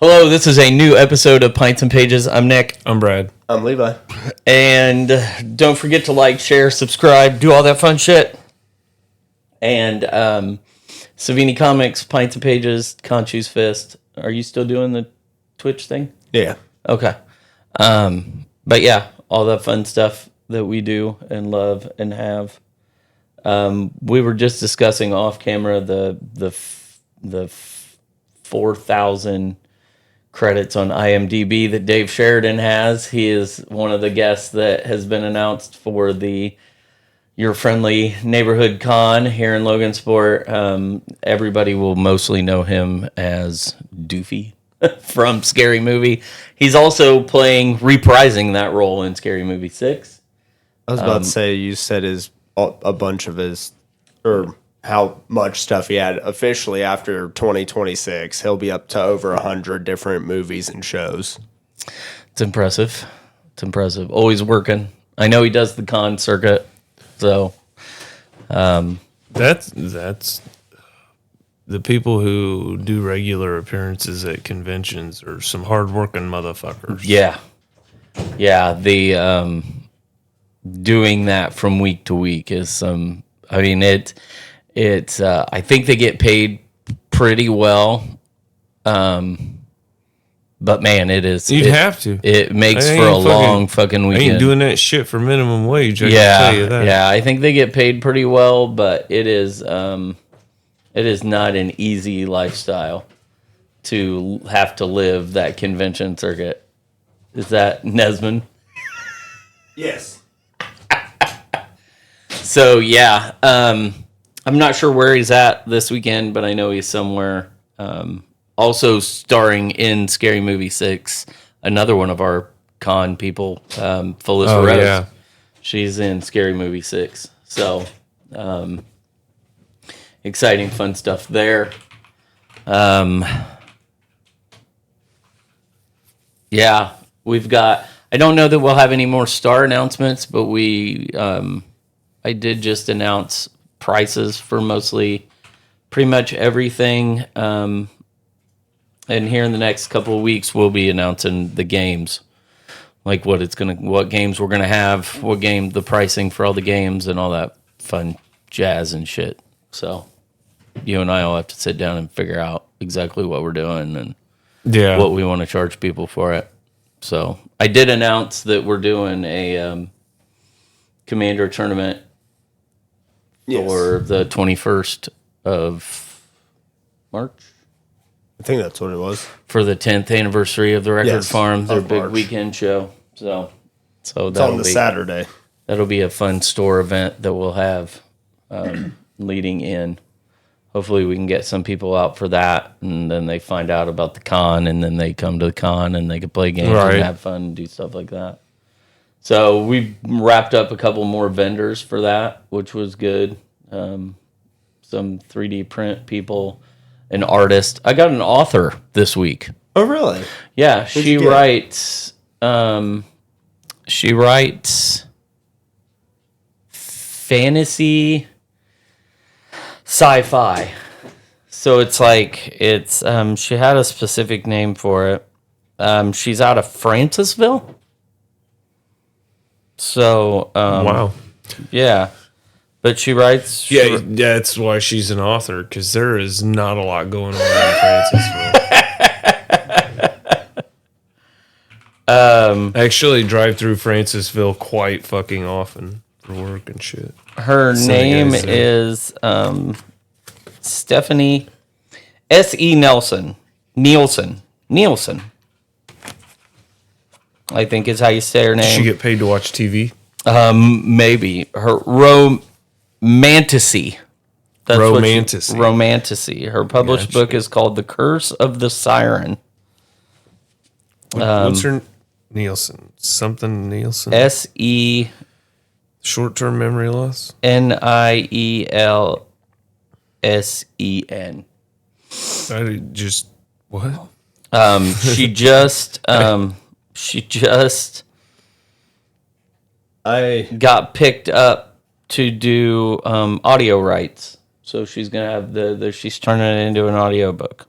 Hello, this is a new episode of Pints and Pages. I'm Nick. I'm Brad. I'm Levi. And don't forget to like, share, subscribe, do all that fun shit. And Savini Comics, Pints and Pages, Conchu's Fist. Are you still doing the Twitch thing? Yeah. Okay. But yeah, all that fun stuff that we do and love and have. We were just discussing off camera the 4,000 credits on IMDb that Dave Sheridan has. He is one of the guests that has been announced for Your Friendly Neighborhood Con here in Logansport. Everybody will mostly know him as Doofy from Scary Movie. He's also reprising that role in Scary Movie 6. I was about to say, you said a bunch of his, or how much stuff he had officially after 2026. He'll be up to over 100 different movies and shows. It's impressive. Always working. I know he does the con circuit, so That's the people who do regular appearances at conventions are some hardworking motherfuckers. yeah. The doing that from week to week is some. I mean It's I think they get paid pretty well, but man, it is. You'd have to. It makes for a long fucking I weekend. ain't doing that shit for minimum wage. I can tell you that. Yeah, I think they get paid pretty well, but it is not an easy lifestyle to have to live that convention circuit. Is that Nesman? Yes. So yeah, I'm not sure where he's at this weekend, but I know he's somewhere. Also starring in Scary Movie 6, another one of our con people, Felissa Rose. Yeah. She's in Scary Movie 6. So, exciting, fun stuff there. Yeah, we've got... I don't know that we'll have any more star announcements, but I did just announce prices for pretty much everything. And here in the next couple of weeks, we'll be announcing the games, like what games we're gonna have, the pricing for all the games, and all that fun jazz and shit. So you and I will have to sit down and figure out exactly what we're doing and what we want to charge people for it. So I did announce that we're doing a Commander tournament. Yes. For the 21st of March. I think that's what it was. For the 10th anniversary of the Record Farm, their big March. weekend show. So It's on the Saturday. That'll be a fun store event that we'll have leading in. Hopefully we can get some people out for that, and then they find out about the con, and then they come to the con, and they can play games and have fun and do stuff like that. So we wrapped up a couple more vendors for that, which was good. Some 3D print people, an artist. I got an author this week. Oh, really? Yeah, she writes fantasy sci-fi. So it's she had a specific name for it. She's out of Francisville. So, wow. Yeah. But she writes... Yeah, that's why she's an author, because there is not a lot going on in Francisville. I actually drive through Francisville quite fucking often for work and shit. Her name is Stephanie S.E. Nielsen. I think is how you say her name. Does she get paid to watch TV? Maybe. Her Romantasy. Romantasy. Her published book is called The Curse of the Siren. What's her... Nielsen. Something Nielsen? S.E. Short-term memory loss? Nielsen. I just... What? She just got picked up to do audio rights. So she's gonna have she's turning it into an audio book.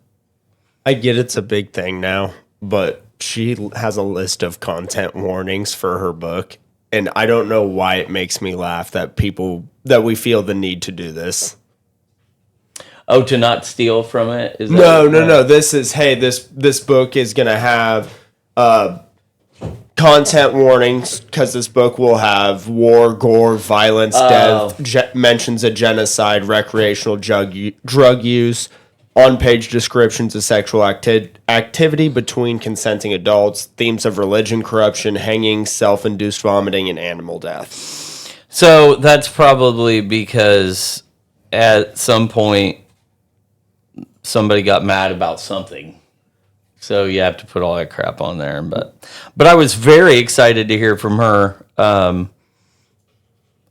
I get it's a big thing now, but she has a list of content warnings for her book, and I don't know why it makes me laugh that we feel the need to do this. Oh, to not steal from it? Is that No. This is, hey, this book is gonna have content warnings because this book will have war, gore, violence, death, mentions of genocide, recreational drug use, on-page descriptions of sexual activity between consenting adults, themes of religion, corruption, hanging, self-induced vomiting, and animal death. So that's probably because at some point somebody got mad about something. So you have to put all that crap on there. But I was very excited to hear from her. I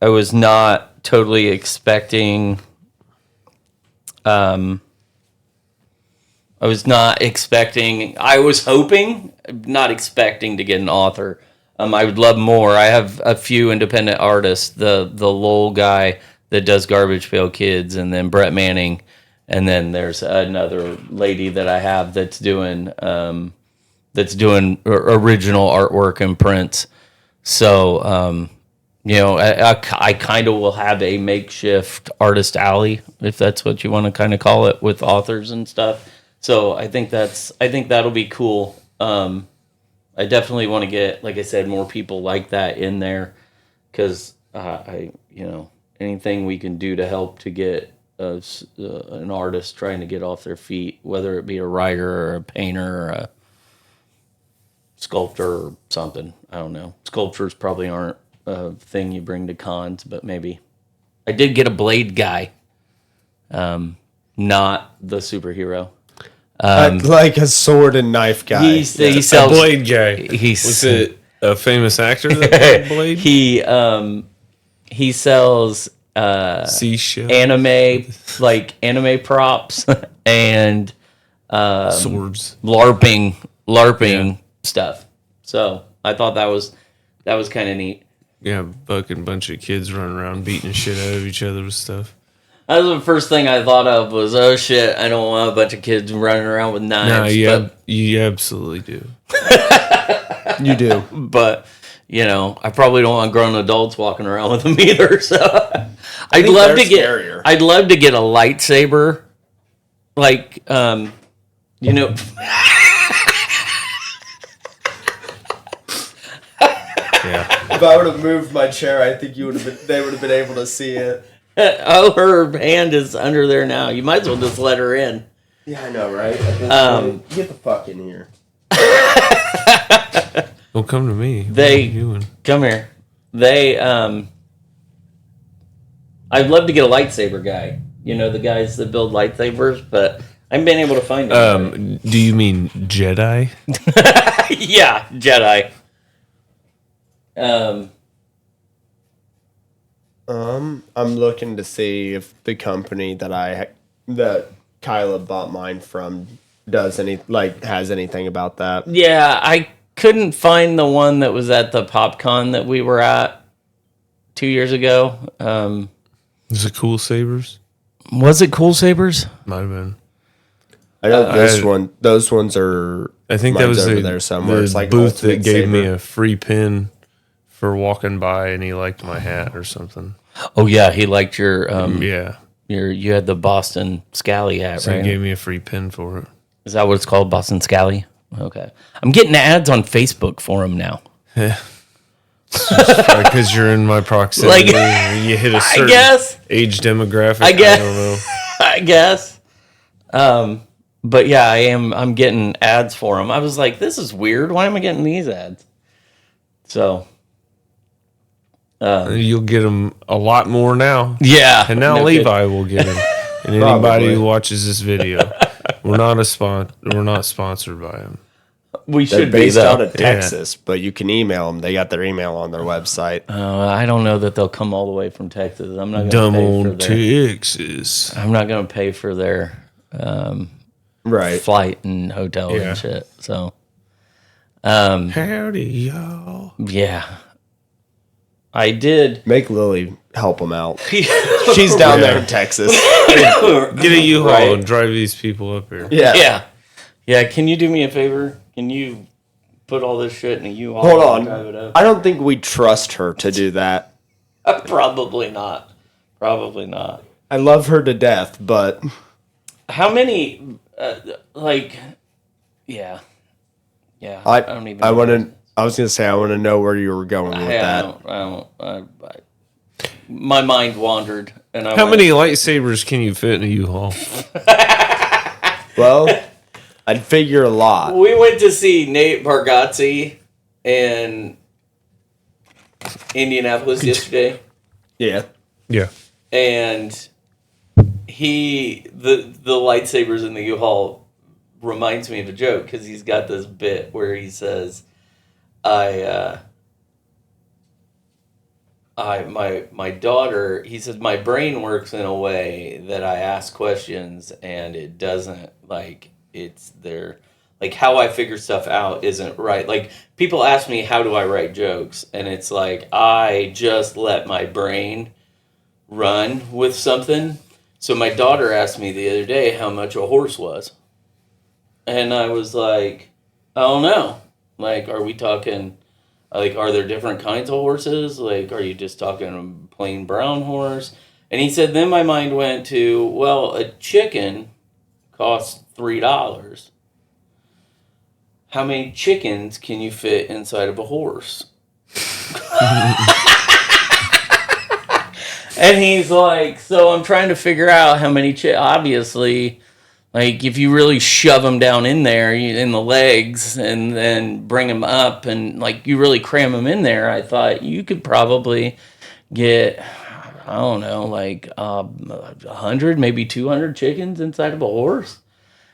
was not totally expecting... I was hoping, not expecting to get an author. I would love more. I have a few independent artists, the Lowell guy that does Garbage Pail Kids, and then Brett Manning, and then there's another lady that I have that's doing original artwork and prints. So, I kind of will have a makeshift artist alley, if that's what you want to kind of call it, with authors and stuff. So I think that'll be cool. I definitely want to get, like I said, more people like that in there, because anything we can do to help to get an artist trying to get off their feet, whether it be a writer or a painter or a sculptor or something. I don't know. Sculptures probably aren't a thing you bring to cons, but maybe. I did get a blade guy, not the superhero. Like a sword and knife guy. He sells a blade guy. Was it a famous actor that played Blade? He sells seashell, anime props and swords, LARPing stuff. So I thought that was kind of neat. Yeah, bunch of kids running around beating shit out of each other with stuff. That was the first thing I thought of was, oh shit, I don't want a bunch of kids running around with knives. No, you absolutely do. You do. But, I probably don't want grown adults walking around with them either. So I'd love to get a lightsaber. Like, Yeah. If I would have moved my chair, I think they would have been able to see it. Oh, her hand is under there now. You might as well just let her in. Yeah, I know, right? Get the fuck in here. Well, come to me. Come here. I'd love to get a lightsaber guy. The guys that build lightsabers, but I haven't been able to find them. Do you mean Jedi? Yeah, Jedi. I'm looking to see if the company that Kyla bought mine from has anything about that. Yeah, I couldn't find the one that was at the PopCon that we were at 2 years ago. Was it Cool Sabers? Was it Cool Sabers? Might have been. I know those ones are. I think that was over there somewhere. It's like booth that gave me Saber. a free pin for walking by, and he liked my hat or something. Oh yeah, he liked your yeah. You had the Boston Scally hat, So right? he gave me a free pin for it. Is that what it's called, Boston Scally? Okay, I'm getting ads on Facebook for him now. Yeah. Because you're in my proximity. You hit a certain age demographic. I guess. I don't know. I guess. But yeah, I'm getting ads for him. I was like, this is weird. Why am I getting these ads? So. You'll get them a lot more now. Yeah. And now Levi will get them. And anybody who watches this video, we're not sponsored by them. We They're should be based though. out of Texas, but you can email them. They got their email on their website. I don't know that they'll come all the way from Texas. I'm not going Dumb to pay old for their. Texas. I'm not going to pay for their Right. flight and hotel and shit. So. Howdy, y'all. Yeah. I did. Make Lily help them out. She's down there in Texas. Get a U-Haul and drive these people up here. Yeah. Yeah, can you do me a favor? Can you put all this shit in a U-Haul? Hold and on. drive it up? I don't think we trust her to do that. Probably not. Probably not. I love her to death, but How many, yeah. Yeah, I don't even know. I was going to say, I want to know where you were going with that. My mind wandered. And How many lightsabers can you fit in a U-Haul? Well, I'd figure a lot. We went to see Nate Bargatze in Indianapolis yesterday. Yeah. Yeah. And the lightsabers in the U-Haul reminds me of a joke because he's got this bit where he says, my daughter, he says, my brain works in a way that I ask questions and it doesn't, like, it's there, like, how I figure stuff out isn't right. Like, people ask me, how do I write jokes? And it's like, I just let my brain run with something. So my daughter asked me the other day how much a horse was. And I was like, I don't know. Like, are we talking, like, are there different kinds of horses? Like, are you just talking a plain brown horse? And he said, then my mind went to, well, a chicken costs $3. How many chickens can you fit inside of a horse? And he's like, so I'm trying to figure out how many obviously, like, if you really shove them down in there, in the legs, and then bring them up, and, like, you really cram them in there, I thought you could probably get, I don't know, like, 100, maybe 200 chickens inside of a horse.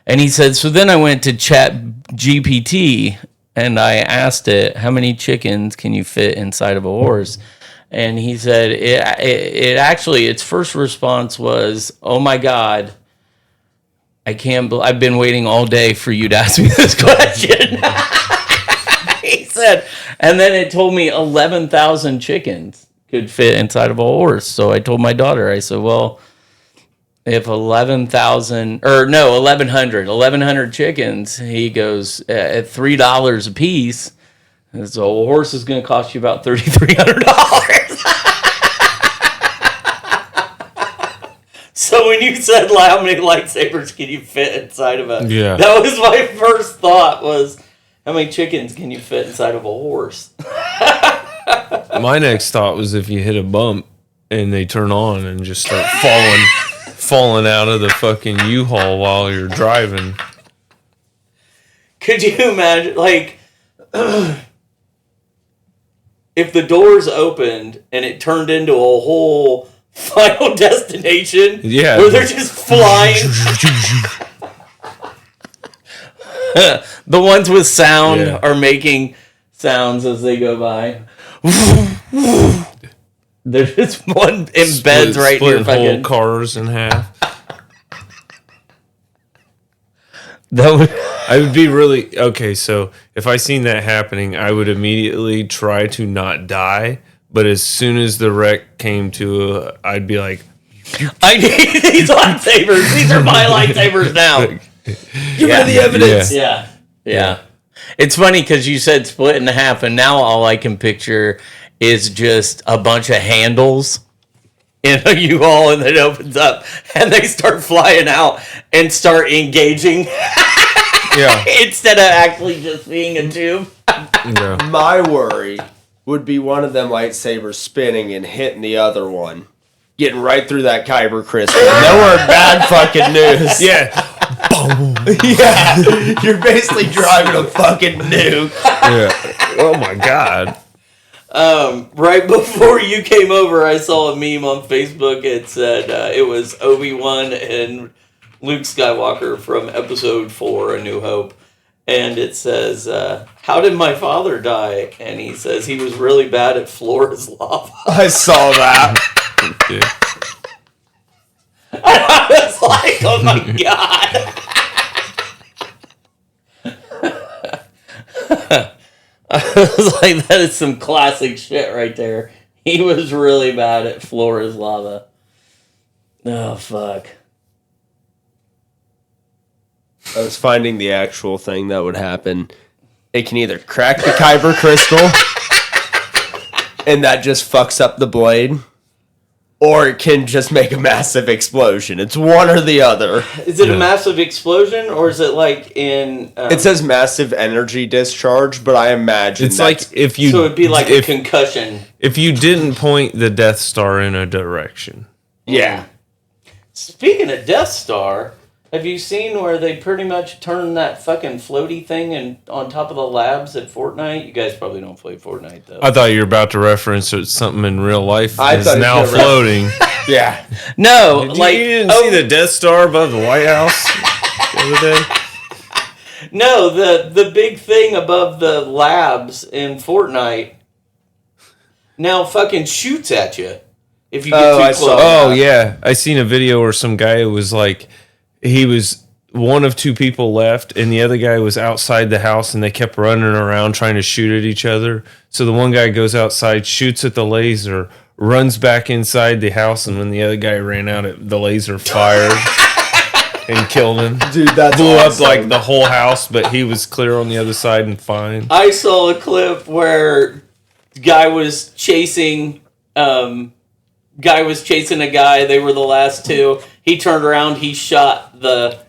And he said, so then I went to Chat GPT, and I asked it, how many chickens can you fit inside of a horse? And he said, it actually, its first response was, oh my God, I've been waiting all day for you to ask me this question. He said, and then it told me 11,000 chickens could fit inside of a horse. So I told my daughter, I said, well, if 1,100 chickens, he goes, at $3 a piece, so a horse is going to cost you about $3,300. So when you said, like, how many lightsabers can you fit inside of a... Yeah. That was my first thought was, how many chickens can you fit inside of a horse? My next thought was if you hit a bump and they turn on and just start falling out of the fucking U-Haul while you're driving. Could you imagine, like... if the doors opened and it turned into a whole Final Destination, yeah, where they're just flying. The ones with sound are making sounds as they go by. There's just one embeds right near fucking whole cars in half. I would be really okay. So if I seen that happening, I would immediately try to not die. But as soon as the wreck came to, I'd be like, "I need these lightsabers. These are my lightsabers now. Give me the evidence." Yeah. It's funny because you said split in half, and now all I can picture is just a bunch of handles in a U-Haul, and it opens up, and they start flying out and start engaging. Yeah. Instead of actually just being a tube. Yeah. My worry would be one of them lightsabers spinning and hitting the other one, getting right through that kyber crystal. Then we're in bad fucking news. Yeah. Yeah. You're basically driving a fucking nuke. Yeah. Oh my God. Right before you came over, I saw a meme on Facebook. It said it was Obi-Wan and Luke Skywalker from Episode 4, A New Hope. And it says, how did my father die? And he says he was really bad at floor is lava. I saw that. I was like, oh my God. I was like, that is some classic shit right there. He was really bad at floor is lava. Oh, fuck. I was finding the actual thing that would happen. It can either crack the kyber crystal, and that just fucks up the blade, or it can just make a massive explosion. It's one or the other. Is it a massive explosion, or is it like in... It says massive energy discharge, but I imagine It's like if you... So it'd be like a concussion. If you didn't point the Death Star in a direction. Yeah. Speaking of Death Star, have you seen where they pretty much turned that fucking floaty thing on top of the labs at Fortnite? You guys probably don't play Fortnite, though. I thought you were about to reference something in real life I is thought you now were gonna floating. Yeah. No, You like... didn't see the Death Star above the White House the other day? No, the big thing above the labs in Fortnite now fucking shoots at you if you get too I close. saw Oh, yeah. I seen a video where some guy was like, he was one of two people left, and the other guy was outside the house, and they kept running around trying to shoot at each other. So the one guy goes outside, shoots at the laser, runs back inside the house, and when the other guy ran out, the laser fired and killed him. Dude, that's Blew up awesome. like the whole house, but he was clear on the other side and fine. I saw a clip where the guy was chasing a guy. They were the last two. He turned around, he shot the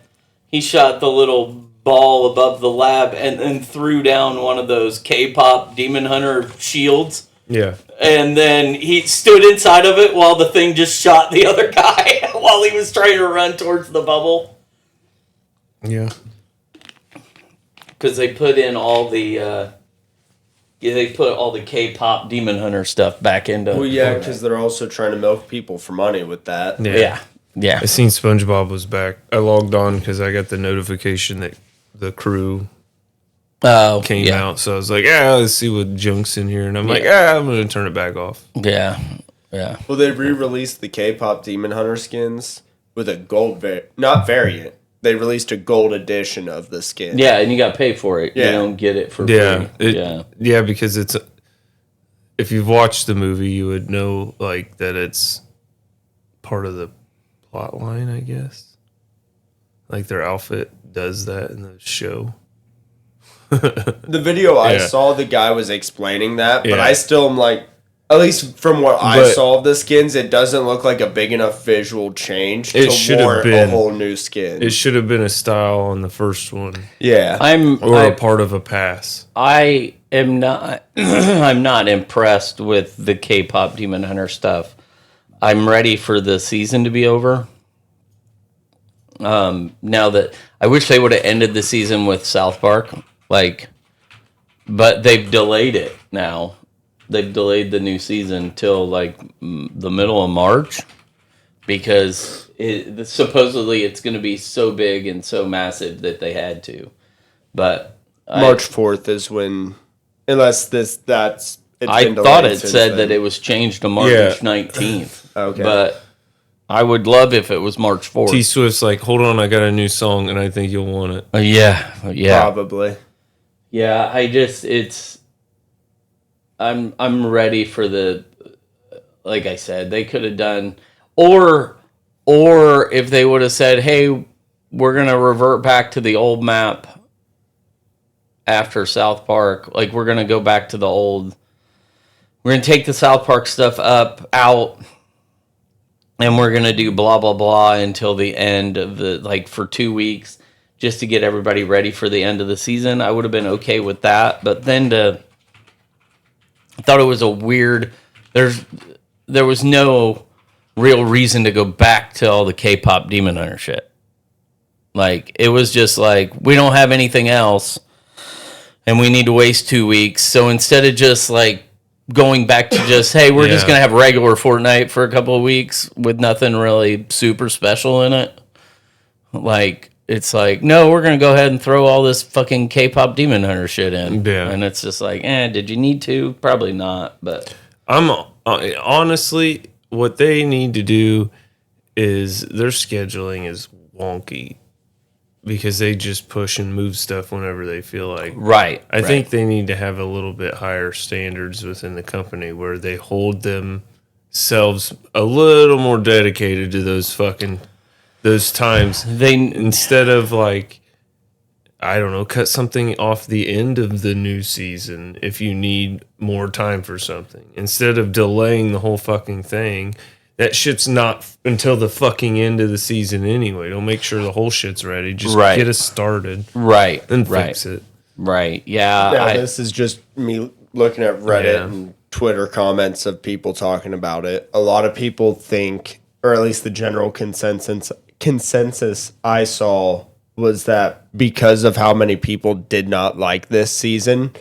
little ball above the lab and then threw down one of those K-pop Demon Hunter shields. Yeah. And then he stood inside of it while the thing just shot the other guy while he was trying to run towards the bubble. Yeah. Because they put in all the K-pop Demon Hunter stuff back into. Well, yeah, because they're also trying to milk people for money with that. Yeah. I seen SpongeBob was back. I logged on because I got the notification that the crew came out. So I was like, let's see what junk's in here. And I'm like, I'm going to turn it back off. Yeah. Well, they re-released the K-pop Demon Hunter skins with a gold not variant. They released a gold edition of the skin. Yeah, and you got to pay for it. Yeah. You don't get it for Yeah. free. Yeah, because if you've watched the movie, you would know like that it's part of the plot line, I guess. Like their outfit does that in the show. The video I saw, the guy was explaining that, but I still am like, at least from what I saw of the skins, it doesn't look like a big enough visual change to warrant a whole new skin. It should have been a style on the first one. Yeah. Or a part of a pass. I am not I'm not impressed with the K-pop Demon Hunter stuff. I'm ready for the season to be over. Now that I wish they would have ended the season with South Park, but they've delayed it now. They've delayed the new season till the middle of March because supposedly it's going to be so big and so massive that they had to. But March 4th is when, unless that's. I thought it said that it was changed to March 19th. Okay. But I would love if it was March 4th. T Swift's like, hold on, I got a new song and I think you'll want it. Yeah. Probably. Yeah, I'm ready for the, like I said, they could have done, or if they would have said, hey, we're going to revert back to the old map after South Park. Like, we're going to go back to the old, we're going to take the South Park stuff out, and we're going to do blah, blah, blah until the end of for 2 weeks, just to get everybody ready for the end of the season. I would have been okay with that. But then I thought it was a weird, there was no real reason to go back to all the K-pop Demon Hunter shit. It was just we don't have anything else, and we need to waste 2 weeks. So instead of just going back to just, hey, we're just going to have regular Fortnite for a couple of weeks with nothing really super special in it. It's no, we're going to go ahead and throw all this fucking K-pop Demon Hunter shit in. Yeah. And it's just did you need to? Probably not, but. I'm honestly, what they need to do is their scheduling is wonky because they just push and move stuff whenever they feel like. Right. I think they need to have a little bit higher standards within the company where they hold themselves a little more dedicated to those times. They Instead of I don't know, cut something off the end of the new season if you need more time for something. Instead of delaying the whole fucking thing, that shit's not until the fucking end of the season anyway. Don't make sure the whole shit's ready. Just get us started. Right. Then fix it. Right. Yeah. Now, this is just me looking at Reddit and Twitter comments of people talking about it. A lot of people think, or at least the general consensus I saw was that because of how many people did not like this season,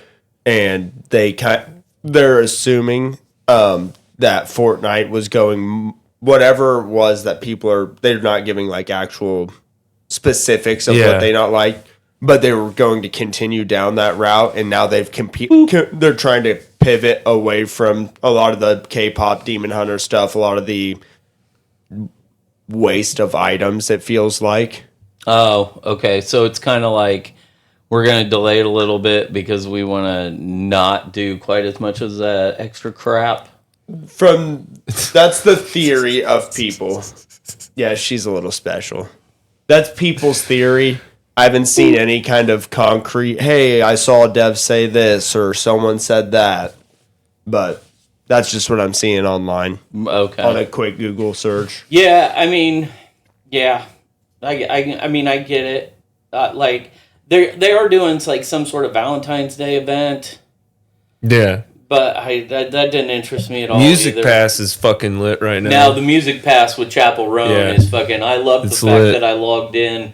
and they're assuming that Fortnite was going whatever it was that they're not giving like actual specifics of what they not like, but they were going to continue down that route, and now they're trying to pivot away from a lot of the K-pop Demon Hunter stuff, a lot of the waste of items, it feels like. Oh, okay. So it's kind of like we're going to delay it a little bit because we want to not do quite as much as that extra crap. That's the theory of people. Yeah, she's a little special. That's people's theory. I haven't seen any kind of concrete, hey, I saw Dev say this or someone said that. But that's just what I'm seeing online. Okay. On a quick Google search. Yeah, I mean, yeah. I mean, I get it. Like, they are doing like some sort of Valentine's Day event. Yeah. But that didn't interest me at all. Music either. Pass is fucking lit right now. Now, the Music Pass with Chapel Roan is fucking... I love the fact that I logged in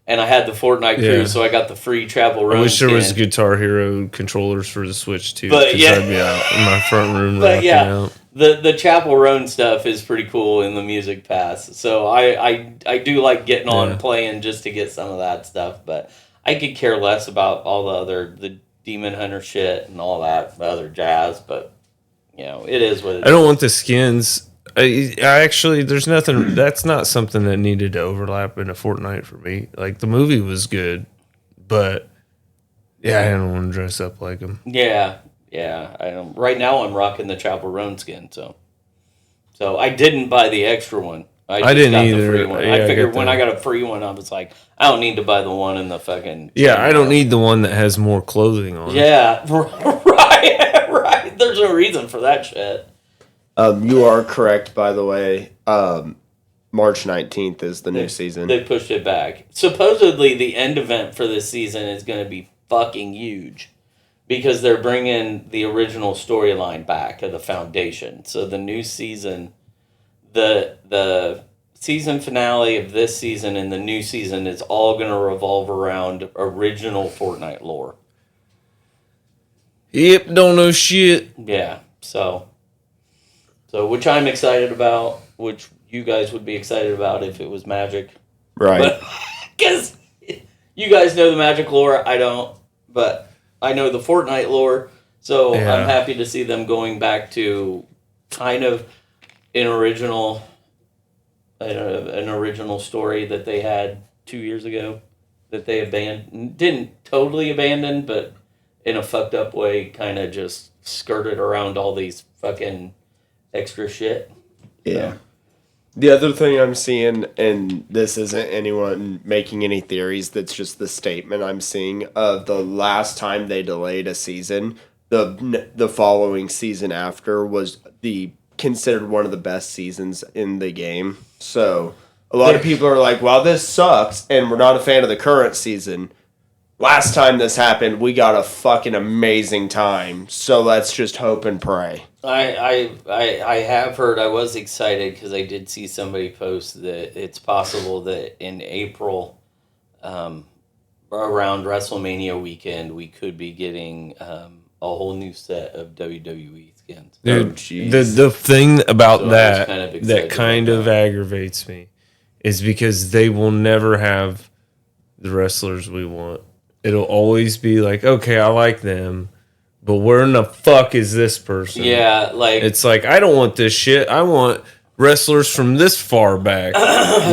and I had the Fortnite crew, so I got the free Chapel Roan I wish there was Guitar Hero controllers for the Switch, too. But, yeah. I'd be out in my front room but, rocking yeah. out. The Chapel Roan stuff is pretty cool in the Music Pass. So I do like getting on and playing just to get some of that stuff. But I could care less about all the Demon Hunter shit and all that other jazz. But, you know, it is what it is. I don't want the skins. I actually, there's nothing, that's not something that needed to overlap in a Fortnite for me. Like, the movie was good, but, yeah, I don't want to dress up like him. Yeah. Yeah, I don't. Right now I'm rocking the Chapel Roan skin, so I didn't buy the extra one. I didn't got either. The free one. Yeah, I figured when I got a free one, I was like, I don't need to buy the one in the fucking. Yeah, I don't need the one that has more clothing on. Yeah, right. There's no reason for that shit. You are correct, by the way. March 19th is the new season. They pushed it back. Supposedly, the end event for this season is going to be fucking huge. Because they're bringing the original storyline back of the Foundation. So the new season, the season finale of this season and the new season is all going to revolve around original Fortnite lore. Yep, don't know shit. Yeah, so which I'm excited about, which you guys would be excited about if it was Magic. Right. Because you guys know the Magic lore, I don't, but... I know the Fortnite lore, so I'm happy to see them going back to kind of an original story that they had 2 years ago that they didn't totally abandon, but in a fucked up way, kind of just skirted around all these fucking extra shit. Yeah. So. The other thing I'm seeing, and this isn't anyone making any theories, that's just the statement I'm seeing of the last time they delayed a season, the following season after was considered one of the best seasons in the game. So a lot of people are like, well, this sucks, and we're not a fan of the current season. Last time this happened, we got a fucking amazing time. So let's just hope and pray. I have heard. I was excited because I did see somebody post that it's possible that in April, around WrestleMania weekend, we could be getting a whole new set of WWE skins. Dude, the thing about that kind of aggravates me is because they will never have the wrestlers we want. It'll always be like, okay, I like them, but where in the fuck is this person? Yeah, like... It's like, I don't want this shit. I want wrestlers from this far back.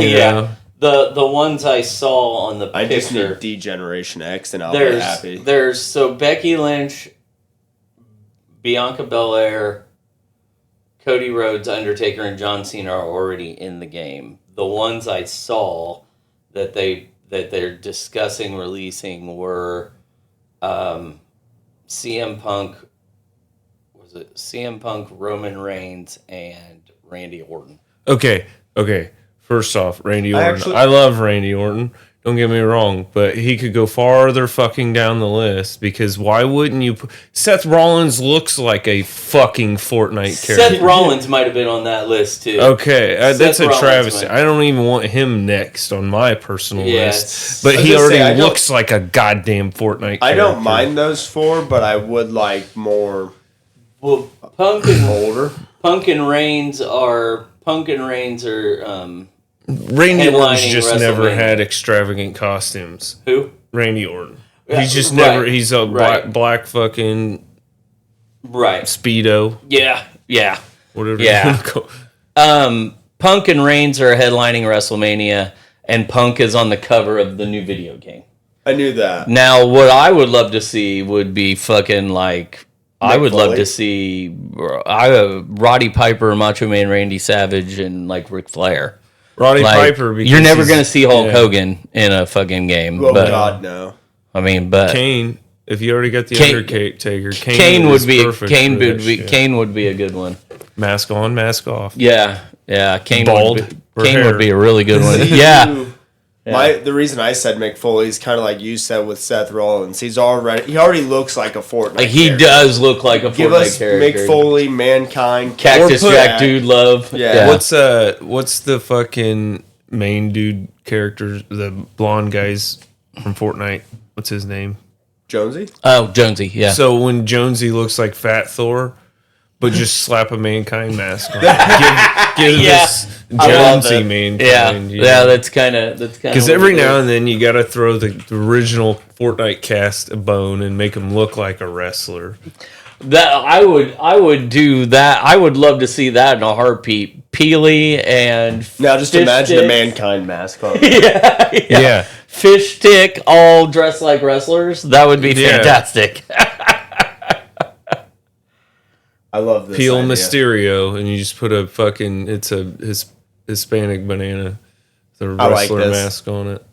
You know? The ones I saw on the picture... I just need D-Generation X and I'll be happy. So Becky Lynch, Bianca Belair, Cody Rhodes, Undertaker, and John Cena are already in the game. The ones I saw that that they're discussing releasing were CM Punk. Was it CM Punk, Roman Reigns, and Randy Orton? Okay. First off, Randy Orton. I love Randy Orton. Don't get me wrong, but he could go farther fucking down the list because why wouldn't you? Seth Rollins looks like a fucking Fortnite character. Seth Rollins might have been on that list too. Okay, that's a Rollins travesty. might. I don't even want him next on my personal list. But I was he gonna already say, looks like a goddamn Fortnite character. I don't mind those four, but I would like more Well, older. Punk and Reigns are Randy Orton's headlining just never WrestleMania. had extravagant costumes. who? Randy Orton. Yeah, He's just right, never. He's a right. black fucking Right. Speedo. Yeah. Whatever. Yeah. You wanna call- Punk and Reigns are headlining WrestleMania, and Punk is on the cover of the new video game. I knew that. Now, what I would love to see would be fucking like. I would love Foley? to see Roddy Piper, Macho Man Randy Savage, and like Ric Flair. Roddy Like, Piper. because you're never he's- going to see Hulk yeah. Hogan in a fucking game. Oh but, God, no. I mean, but Kane. If you already got the Kane- Undertaker, Kane is would be perfect Kane for that would be shit. Kane would be a good one. Mask on, mask off. Yeah. Kane Bald would be, or Kane hair? would be a really good one. See, Yeah. The reason I said Mick Foley is kind of like you said with Seth Rollins. He already looks like a Fortnite. Like he character. does look like a Give Fortnite us character. Mick Foley, Mankind, Cactus or put- Jack Dude Love. Yeah. What's the fucking main dude character? The blonde guys from Fortnite. What's his name? Jonesy. Oh, Jonesy, yeah. So when Jonesy looks like Fat Thor, but just slap a Mankind mask on. Give Yeah. this I love Jonesy it. Mankind. yeah, that's kind of Because every now and then you got to throw the original Fortnite cast a bone and make them look like a wrestler. that I would do that. I would love to see that in a heartbeat. Peely and Now just Fish imagine a Stick. Mankind mask on. Yeah. Fish Stick all dressed like wrestlers. That would be Yeah. fantastic. I love this. Peel idea. Mysterio, and you just put a fucking Hispanic banana with a I like wrestler this. mask on it.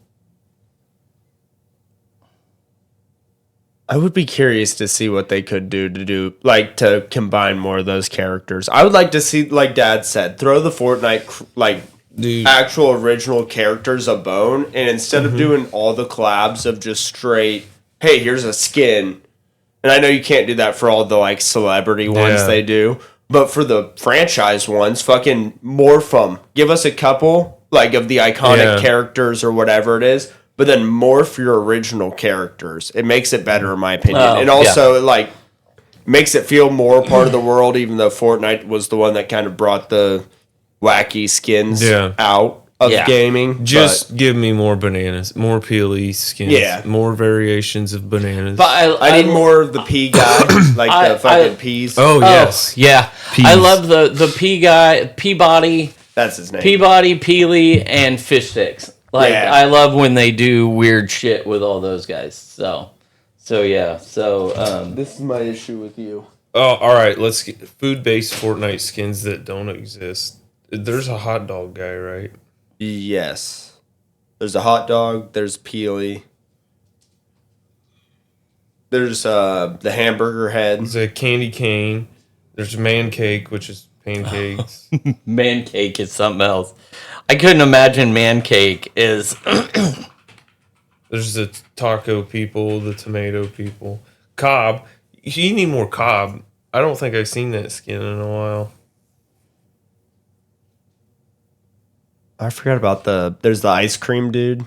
I would be curious to see what they could do to combine more of those characters. I would like to see, like Dad said, throw the Fortnite Dude. actual original characters a bone, and instead of doing all the collabs of just straight, hey, here's a skin. And I know you can't do that for all the like celebrity ones Yeah. they do, but for the franchise ones, fucking morph them. Give us a couple like of the iconic characters or whatever it is, but then morph your original characters. It makes it better in my opinion, Oh, and also it like makes it feel more part of the world. Even though Fortnite was the one that kind of brought the wacky skins out of Yeah. gaming, Just give me more bananas, more peely skins, Yeah. more variations of bananas. But I need more of the pea guy, like the fucking peas. oh, yes. yeah. Peas. I love the P guy, Peabody, That's his name. Peabody, Peely, and Fish Sticks. Like Yeah. I love when they do weird shit with all those guys. So yeah. So This is my issue with you. Oh, all right. Let's get food-based Fortnite skins that don't exist. There's a hot dog guy, right? Yes. There's a hot dog. There's Peely. There's the hamburger head. There's a candy cane. There's man cake, which is pancakes. man cake is something else. I couldn't imagine man cake is There's the taco people, the tomato people. Cobb. You need more Cobb. I don't think I've seen that skin in a while. I forgot about there's the ice cream dude.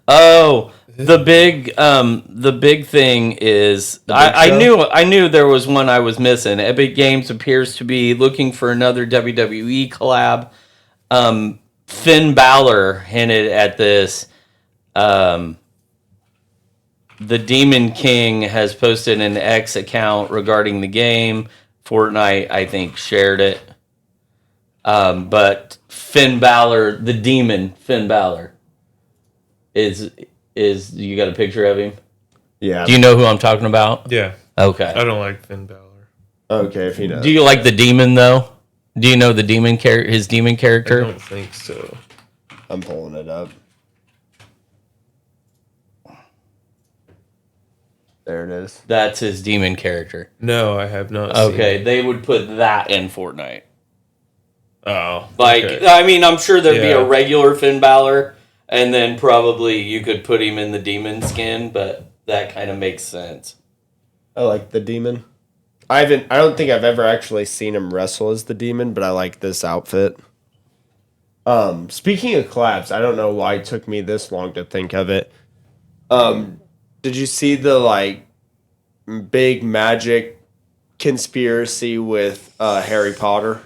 Oh, the big thing is I knew there was one I was missing. Epic Games appears to be looking for another WWE collab. Finn Balor hinted at this. The Demon King has posted an X account regarding the game. Fortnite, I think, shared it. But Finn Balor, the demon Finn Balor, is you got a picture of him? Yeah. Do you know who I'm talking about? Yeah. Okay. I don't like Finn Balor. Okay, if he knows. Do you like the demon though? Do you know the demon his demon I character? don't think so. I'm pulling it up. There it is. That's his demon character. No, I have not seen Okay, they would put that in Fortnite. Oh. Like, okay. I mean, I'm sure there'd be a Yeah. regular Finn Balor, and then probably you could put him in the demon skin, but that kind of makes sense. I like the demon. I don't think I've ever actually seen him wrestle as the demon, but I like this outfit. Speaking of collabs, I don't know why it took me this long to think of it. Did you see the like big magic conspiracy with Harry Potter?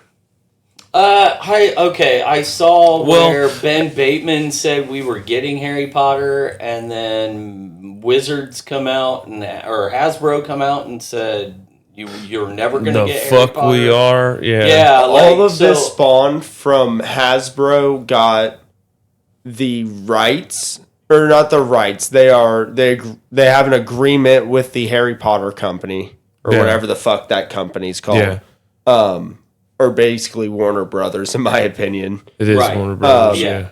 I saw where Ben Bateman said we were getting Harry Potter, and then Wizards come out or Hasbro come out and said you're never gonna The get Harry fuck Potter. we are? Yeah. Yeah, All of this spawned from Hasbro got the rights, or not the rights. They have an agreement with the Harry Potter company or Yeah. whatever the fuck that company's called. Yeah. Or basically Warner Brothers, in my opinion. It is Right. Warner Brothers. yeah.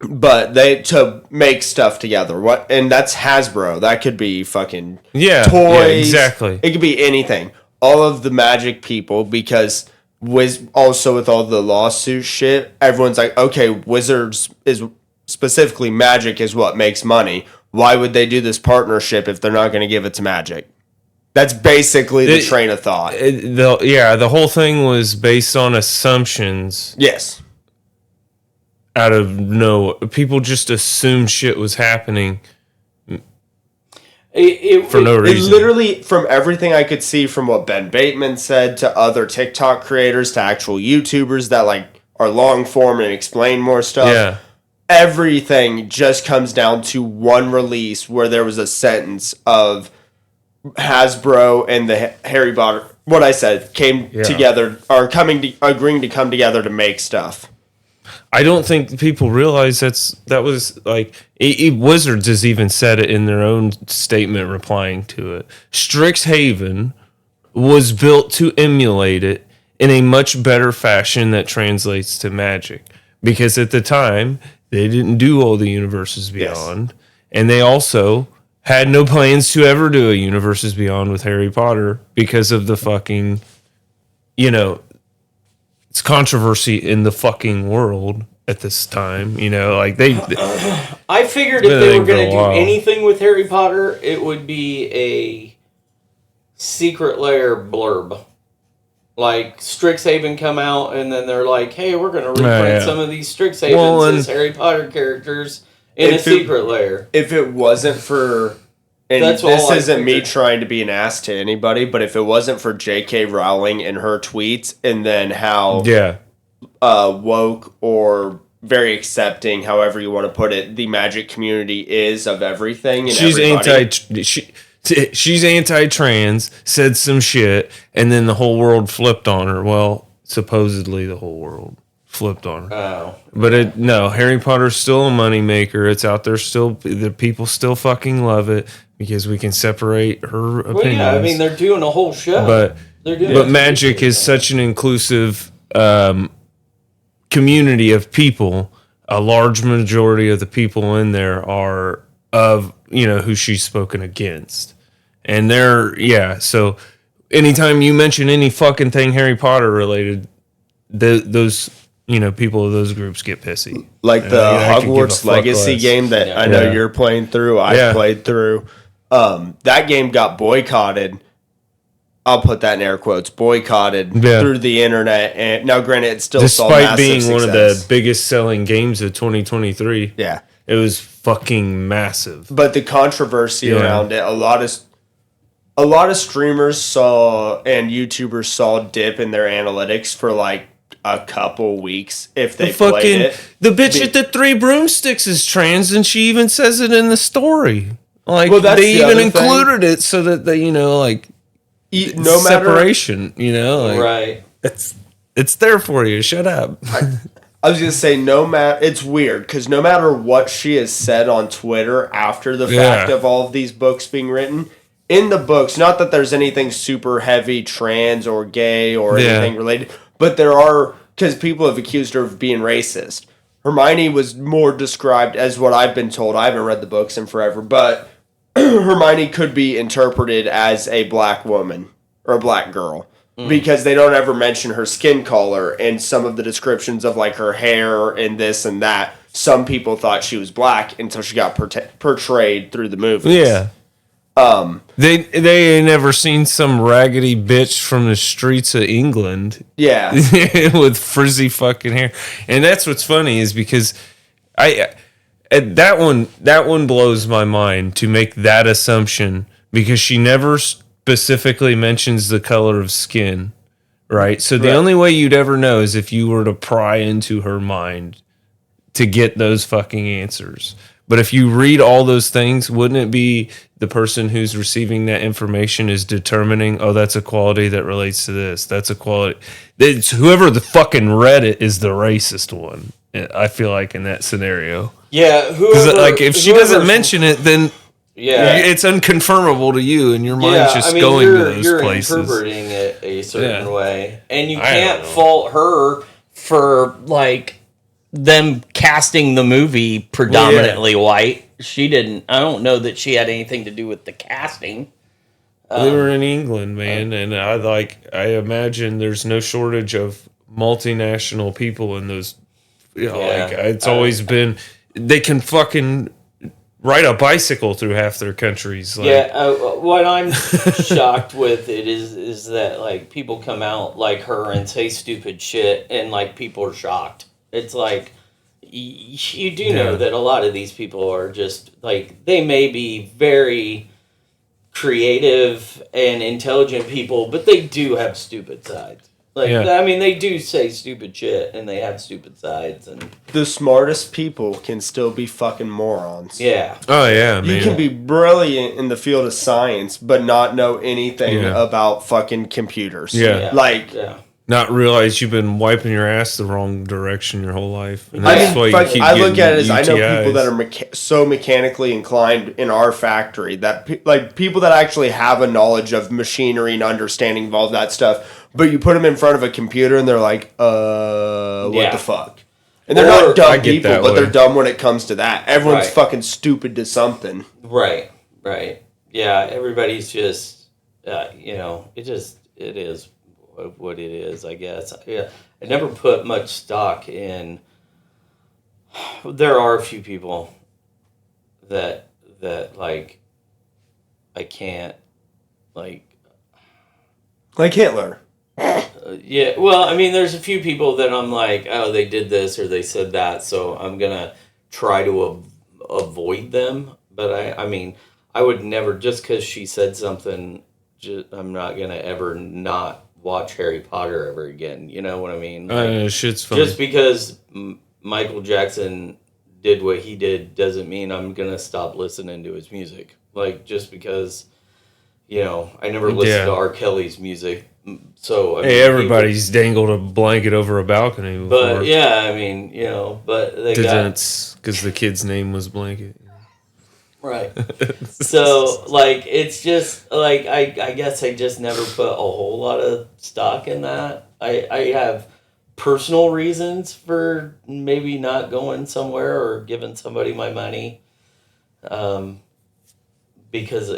But to make stuff together. And that's Hasbro. That could be fucking Yeah. toys. Yeah, exactly. It could be anything. All of the magic people, because also with all the lawsuit shit, everyone's like, okay, Wizards is specifically Magic is what makes money. Why would they do this partnership if they're not going to give it to Magic? That's basically the train of thought. The whole thing was based on assumptions. Yes. Out of people just assumed shit was happening for no reason. It literally, from everything I could see, from what Ben Bateman said to other TikTok creators to actual YouTubers that like are long form and explain more stuff. Yeah. Everything just comes down to one release where there was a sentence of Hasbro and the Harry Potter, what I said, came together, are agreeing to come together to make stuff. I don't think people realize that was like Wizards has even said it in their own statement replying to it. Strixhaven was built to emulate it in a much better fashion that translates to Magic, because at the time they didn't do all the Universes Beyond, and they also had no plans to ever do a Universes Beyond with Harry Potter because of the fucking, it's controversy in the fucking world at this time, like I figured if they were going to do anything with Harry Potter, it would be a secret lair blurb. Like Strixhaven come out and then they're like, hey, we're going to reprint some of these Strixhavens as Harry Potter characters in a secret lair. If it wasn't for... And this isn't me trying to be an ass to anybody, but if it wasn't for J.K. Rowling and her tweets, and then how woke or very accepting, however you want to put it, the Magic community is of everything. And she's anti-trans, said some shit, and then the whole world flipped on her. Well, supposedly the whole world flipped on her. Oh. But Harry Potter's still a moneymaker. It's out there still. The people still fucking love it because we can separate her opinions. Well, yeah, I mean, they're doing a whole show. But Magic is such an inclusive community of people. A large majority of the people in there are of, who she's spoken against. And so anytime you mention any fucking thing Harry Potter related, those people of those groups get pissy. Like the Hogwarts Legacy game that I know you're playing through, I played through. That game got boycotted. I'll put that in air quotes, boycotted through the internet. And now, granted, it still saw massive being success. one of the biggest selling games of 2023. Yeah. It was fucking massive. But the controversy around it, a lot of streamers saw and YouTubers saw dip in their analytics for like a couple weeks if they played it. The bitch at the 3 broomsticks is trans, and she even says it in the story. Like, they even included it so that they, no separation, right. It's there for you. Shut up. I was gonna say it's weird because no matter what she has said on Twitter after the fact of all of these books being written, in the books, not that there's anything super heavy trans or gay or anything related, but there are, because people have accused her of being racist. Hermione was more described as what I've been told. I haven't read the books in forever, but Hermione could be interpreted as a black woman or a black girl because they don't ever mention her skin color and some of the descriptions of like her hair and this and that. Some people thought she was black until she got portrayed through the movies. Yeah. They ain't never seen some raggedy bitch from the streets of England. Yeah. With frizzy fucking hair. And that's what's funny is because that one blows my mind to make that assumption because she never specifically mentions the color of skin, right? So the only way you'd ever know is if you were to pry into her mind to get those fucking answers. But if you read all those things, wouldn't it be the person who's receiving that information is determining, oh, that's a quality that relates to this. That's a quality. It's whoever the fucking read it is the racist one. I feel like in that scenario. Yeah, because like if she doesn't mention it, then it's unconfirmable to you, and your mind's just going to those places. You're interpreting it a certain way, and you can't fault her for like them casting the movie predominantly white. She didn't. I don't know that she had anything to do with the casting. They were in England, man, and I imagine there's no shortage of multinational people in those. Like it's always been. They can fucking ride a bicycle through half their countries. Like. What I'm shocked with it is that like people come out like her and say stupid shit, and like people are shocked. It's like you do know that a lot of these people are just like they may be very creative and intelligent people, but they do have stupid sides. Like I mean, they do say stupid shit and they have stupid sides, and the smartest people can still be fucking morons. Yeah. Oh yeah, man. You can be brilliant in the field of science, but not know anything about fucking computers. Yeah. Like. Yeah. Not realize you've been wiping your ass the wrong direction your whole life. And that's why you keep I look at it as UTIs. I know people that are so mechanically inclined in our factory that like people that actually have a knowledge of machinery and understanding of all that stuff, but you put them in front of a computer and they're like, what the fuck? And they're not dumb people, but they're dumb when it comes to that. Everyone's fucking stupid to something. Right. Yeah, everybody's just, it is what it is, I guess. Yeah, I never put much stock in. There are a few people that like I can't like Hitler. Yeah, well, I mean, there's a few people that I'm like, oh, they did this or they said that, so I'm gonna try to avoid them. But I mean, I would never just because she said something. I'm not gonna ever not watch Harry Potter ever again. You know what I mean? Like, shit's funny. Just because Michael Jackson did what he did doesn't mean I'm going to stop listening to his music. Like, just because, I never listened to R. Kelly's music. So, I mean, everybody's dangled a blanket over a balcony before. But, yeah, I mean, but they got... Because the kid's name was Blanket. Right. So, like, it's just, like, I guess I just never put a whole lot of stock in that. I have personal reasons for maybe not going somewhere or giving somebody my money. Because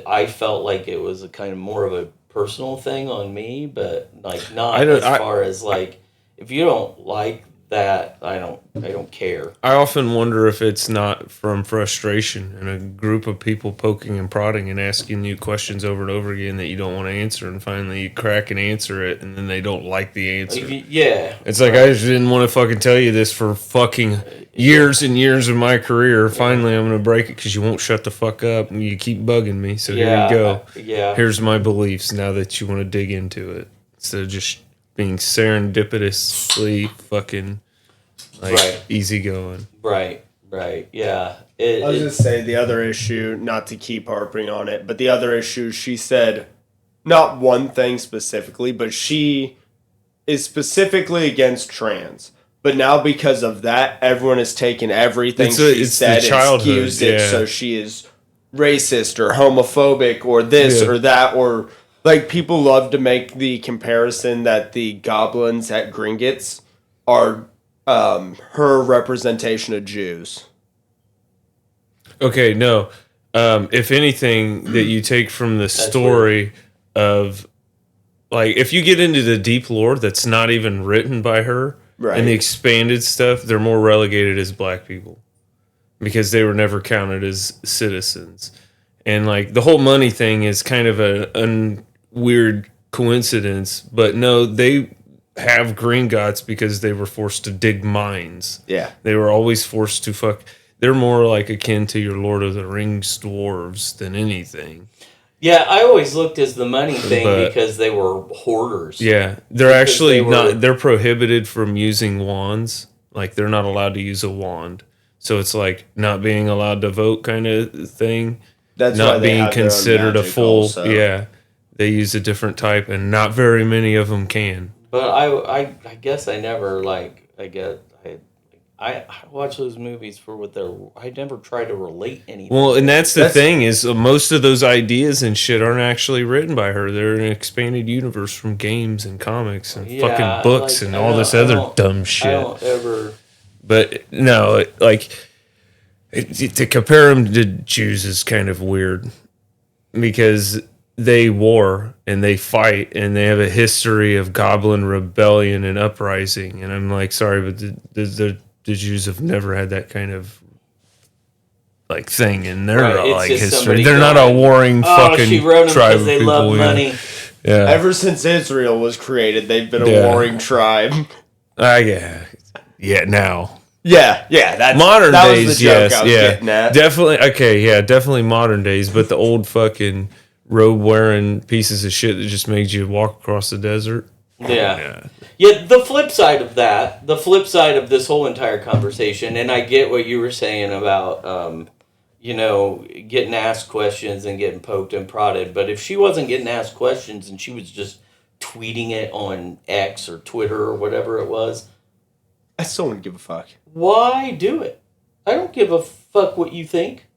I felt like it was a kind of more of a personal thing on me, but, like, not as far as, like, if you don't like that, I don't care. I often wonder if it's not from frustration and a group of people poking and prodding and asking you questions over and over again that you don't want to answer, and finally you crack and answer it, and then they don't like the answer. Yeah. It's like, I just didn't want to fucking tell you this for fucking years and years of my career. Finally, I'm going to break it because you won't shut the fuck up and you keep bugging me. So here you go. Here's my beliefs now that you want to dig into it. Instead of just being serendipitously fucking easygoing. Right. Yeah. I was just saying the other issue, not to keep harping on it, but the other issue, she said not one thing specifically, but she is specifically against trans. But now because of that, everyone has taken everything she said and excused it, so she is racist or homophobic or this or that, or like people love to make the comparison that the goblins at Gringotts are her representation of Jews. Okay, no. if anything, that you take from the story of, like, if you get into the deep lore that's not even written by her, Right. and the expanded stuff, they're more relegated as black people because they were never counted as citizens. And, like, the whole money thing is kind of a weird coincidence, but no, they have green gots because they were forced to dig mines. Yeah. They were always forced to fuck. They're more like akin to your Lord of the Rings dwarves than anything. Yeah, I always looked as the money thing But- because they were hoarders. Yeah, they're Because actually they were- not. They're prohibited from using wands. Like, they're not allowed to use a wand. So it's like not being allowed to vote kind of thing. That's why Not they being have their own considered a magic full. also. Yeah, they use a different type, and not very many of them can. But I guess I never I watch those movies for what they're. I never try to relate anything. Well, and that's the thing is most of those ideas and shit aren't actually written by her. They're an expanded universe from games and comics and fucking books and all this other dumb shit. I don't ever. But no, like to compare them to Jews is kind of weird because they war and they fight and they have a history of goblin rebellion and uprising. And I'm like, sorry, but the Jews have never had that kind of like thing in their Right, it's like just history. somebody They're not a going, warring fucking she wrote them tribe because of they people. love yeah. money. Yeah, Ever since Israel was created, they've been a Yeah. warring tribe. yeah. Now. Yeah. That's Modern that days, was the joke yes, I was getting at. definitely. Okay, yeah, definitely modern days. But the old fucking robe wearing pieces of shit that just made you walk across the desert. Yeah. The flip side of that, the flip side of this whole entire conversation, and I get what you were saying about, getting asked questions and getting poked and prodded. But if she wasn't getting asked questions and she was just tweeting it on X or Twitter or whatever it was, I still wouldn't give a fuck. why do it? I don't give a fuck what you think.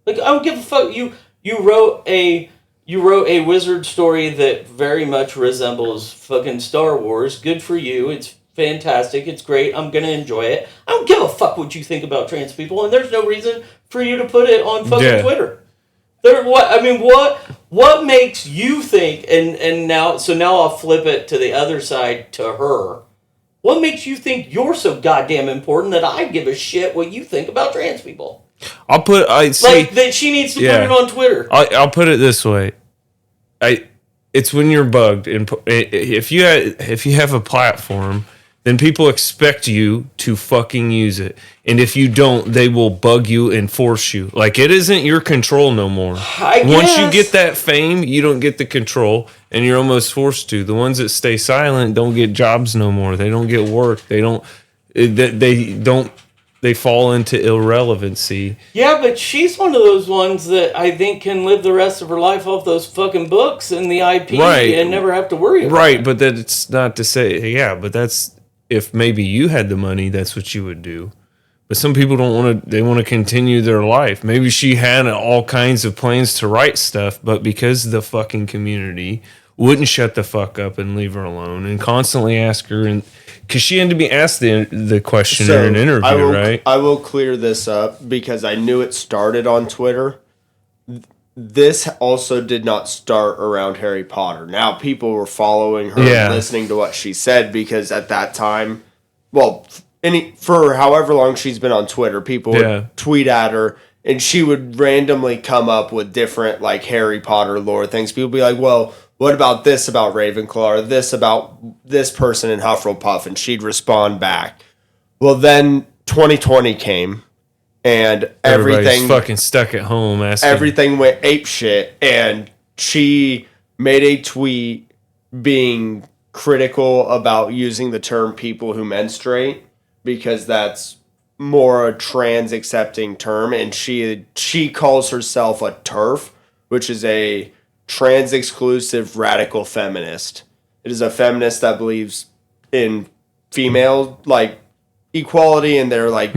Like, I don't give a fuck. You wrote a wizard story that very much resembles fucking Star Wars. Good for you. It's fantastic. It's great. I'm gonna enjoy it. I don't give a fuck what you think about trans people, and there's no reason for you to put it on fucking Twitter. What makes you think? And now I'll flip it to the other side to her. What makes you think you're so goddamn important that I give a shit what you think about trans people? That she needs to put it on Twitter. I'll put it this way. It's when you're bugged, and if you have a platform, then people expect you to fucking use it, and if you don't, they will bug you and force you. Like, it isn't your control no more. Once you get that fame, you don't get the control, and you're almost forced to. The ones that stay silent don't get jobs no more. They don't get work. They fall into irrelevancy. Yeah, but she's one of those ones that I think can live the rest of her life off those fucking books and the IP and never have to worry about it. Right, but that's not to say, yeah, but that's, if maybe you had the money, that's what you would do. But some people don't want to, they want to continue their life. Maybe she had all kinds of plans to write stuff, but because the fucking community wouldn't shut the fuck up and leave her alone and constantly ask her, and because she had to be asked the question in an interview, right? I will clear this up because I knew it started on Twitter. This also did not start around Harry Potter. Now people were following her and listening to what she said because at that time, for however long she's been on Twitter, people would tweet at her and she would randomly come up with different like Harry Potter lore things. People would be like, well, what about this about Ravenclaw or this about this person in Hufflepuff? And she'd respond back. Well, then 2020 came and everything fucking stuck at home. Everything went ape shit. And she made a tweet being critical about using the term people who menstruate because that's more a trans accepting term. And she calls herself a TERF, which is a trans exclusive radical feminist. It is a feminist that believes in female like equality and they're like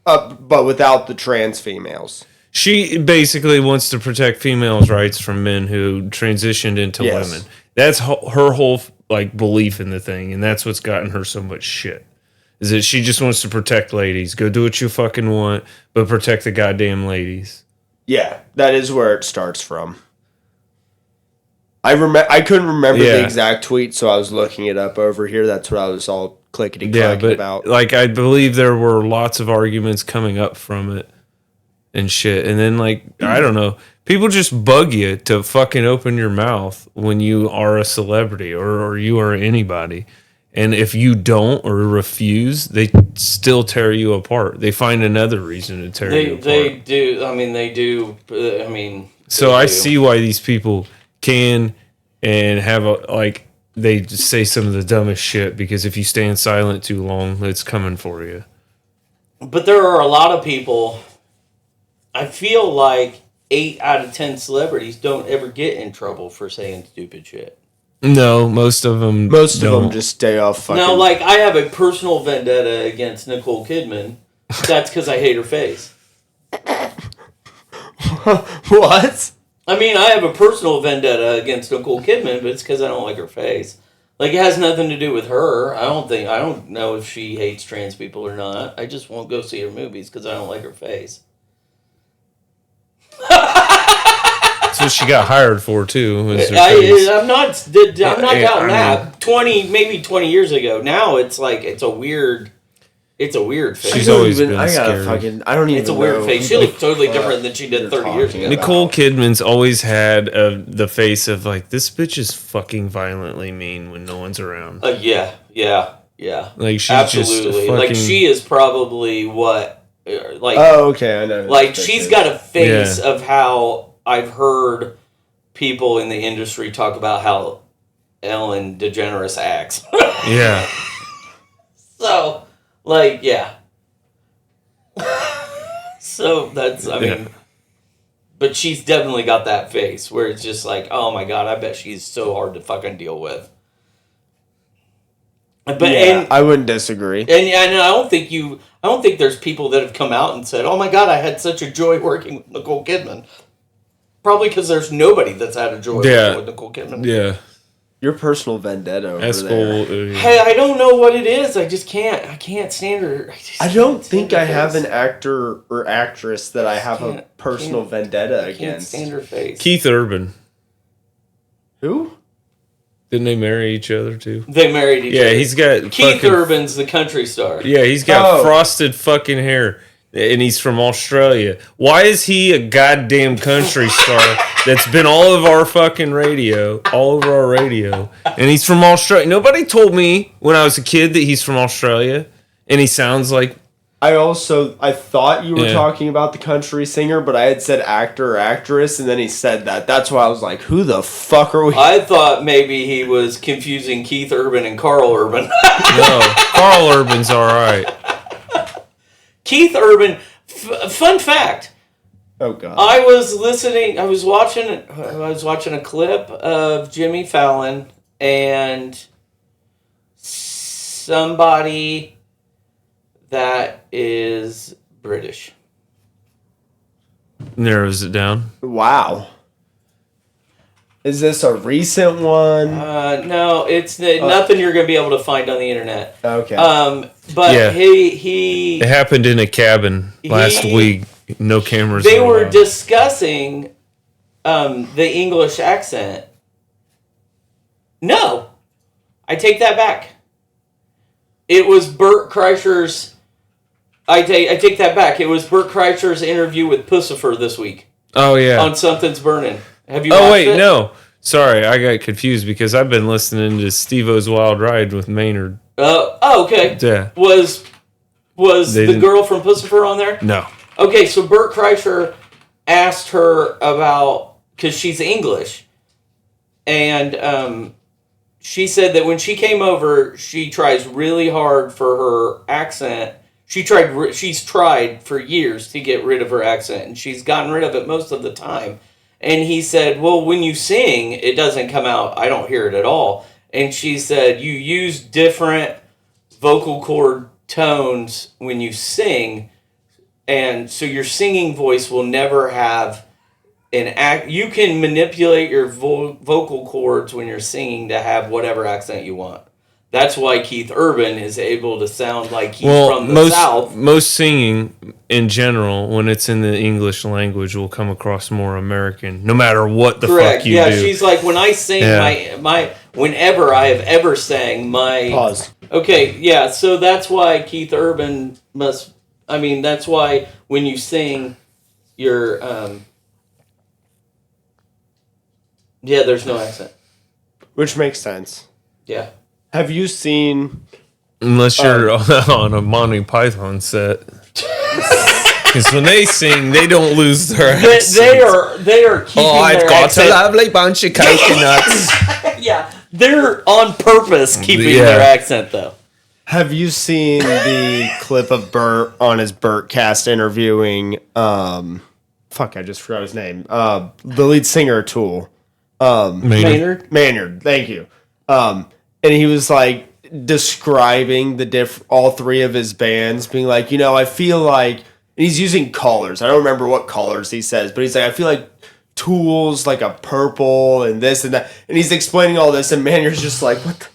but without the trans females. She basically wants to protect females' rights from men who transitioned into women. That's her whole like belief in the thing, and that's what's gotten her so much shit. Is that she just wants to protect ladies. Go do what you fucking want, but protect the goddamn ladies. Yeah, that is where it starts from. I couldn't remember the exact tweet, so I was looking it up over here. That's what I was all clickety-clacking about. Like, I believe there were lots of arguments coming up from it and shit. And then, like, I don't know. People just bug you to fucking open your mouth when you are a celebrity or you are anybody. And if you don't or refuse, they still tear you apart. They find another reason to tear you apart. They do. I mean, they do. I mean, so I see why these people can and have they just say some of the dumbest shit, because if you stand silent too long, it's coming for you. But there are a lot of people. I feel like 8 out of 10 celebrities don't ever get in trouble for saying stupid shit. No, most of them just stay off fucking... Now, like, I have a personal vendetta against Nicole Kidman. That's because I hate her face. What? I mean, I have a personal vendetta against Nicole Kidman, but it's because I don't like her face. Like, it has nothing to do with her. I don't know if she hates trans people or not. I just won't go see her movies because I don't like her face. That's what she got hired for too. I'm not doubting that. 20 years ago. Now it's like it's a weird face. She's always been scary. I don't even It's a weird face. She looks totally different than she did 30 years ago. Nicole Kidman's always had the face of like, this bitch is fucking violently mean when no one's around. Yeah. Like, she's absolutely. Just fucking... Like, she is probably what like. Oh, okay, I know. Like, she's got a face of how I've heard people in the industry talk about how Ellen DeGeneres acts. Yeah. So, like, yeah. So that's, I mean, but she's definitely got that face where it's just like, oh my God, I bet she's so hard to fucking deal with. But I wouldn't disagree. And I don't think there's people that have come out and said, oh my God, I had such a joy working with Nicole Kidman. Probably because there's nobody that's had a joy working with Nicole Kidman. Yeah. Your personal vendetta over there. Hey, I don't know what it is. I just can't. I can't stand her. I don't think I have an actor or actress that I have a personal vendetta against. Can't stand her face. Keith Urban. Who? Didn't they marry each other too? They married each other. Yeah, he's got Keith Urban's the country star. Yeah, he's got frosted fucking hair. And he's from Australia. Why is he a goddamn country star that's been all over our radio? And he's from Australia. Nobody told me when I was a kid that he's from Australia. And he sounds like... I thought you were talking about the country singer, but I had said actor or actress, and then he said that. That's why I was like, who the fuck are we? I thought maybe he was confusing Keith Urban and Carl Urban. No, Carl Urban's all right. Keith Urban, fun fact. Oh God! I was watching a clip of Jimmy Fallon and somebody that is British. Narrows it down. Wow. Is this a recent one? No, it's nothing you're going to be able to find on the internet. Okay. But it happened in a cabin last week. No cameras. They were discussing the English accent. No, I take that back. It was Bert Kreischer's. I take that back. It was Bert Kreischer's interview with Pussifer this week. Oh yeah. On Something's Burning. Have you? Oh wait, it? No. Sorry, I got confused because I've been listening to Steve-O's Wild Ride with Maynard. Okay. Yeah. Was the girl from Pussifer on there? No. Okay, so Bert Kreischer asked her about, because she's English, and she said that when she came over, she tries really hard for her accent. She's tried for years to get rid of her accent, and she's gotten rid of it most of the time. And he said, well, when you sing, it doesn't come out. I don't hear it at all. And she said, you use different vocal cord tones when you sing. And so your singing voice will never have you can manipulate your vocal cords when you're singing to have whatever accent you want. That's why Keith Urban is able to sound like he's from the South. Most singing in general, when it's in the English language, will come across more American, no matter what the fuck you do. Yeah, she's like, when I sing my whenever I have ever sang my... Pause. Okay, yeah, so that's why Keith Urban must... I mean, that's why when you sing your... yeah, there's no accent. Which makes sense. Yeah. Have you seen... Unless you're on a Monty Python set. Because when they sing, they don't lose their accents. They are keeping I've their got accent. a lovely bunch of coconuts. Yeah, they're on purpose keeping their accent, though. Have you seen the clip of Bert on his Bertcast interviewing... fuck, I just forgot his name. The lead singer of Tool. Maynard, thank you. And he was like describing all three of his bands, being like, I feel like, and he's using colors. I don't remember what colors he says, but he's like, I feel like Tool's like a purple and this and that. And he's explaining all this, and Maynard's just like, what